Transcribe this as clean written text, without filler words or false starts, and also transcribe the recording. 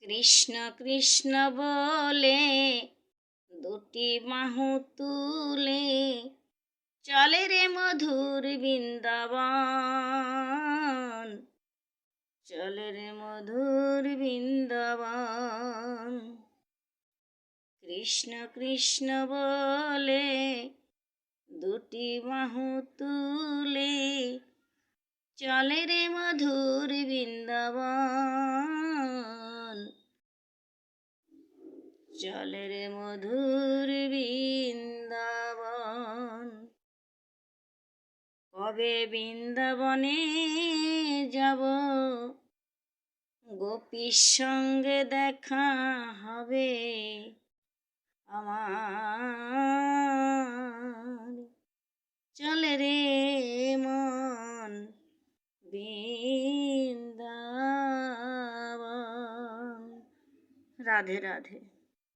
কৃষ্ণ কৃষ্ণ বলে দুটি বাহু তুলে চলে রে মধুর বৃন্দাবন, চলে রে মধুর বৃন্দাবন। কৃষ্ণ কৃষ্ণ বলে দুটি বাহু তুলে চলে রে মধুর বৃন্দাবন, চলে রে মধুর বৃন্দাবন। কবে বৃন্দাবনে যাব, গোপীর সঙ্গে দেখা হবে আমার। চলে রে মন বৃন্দাবন। রাধে রাধে।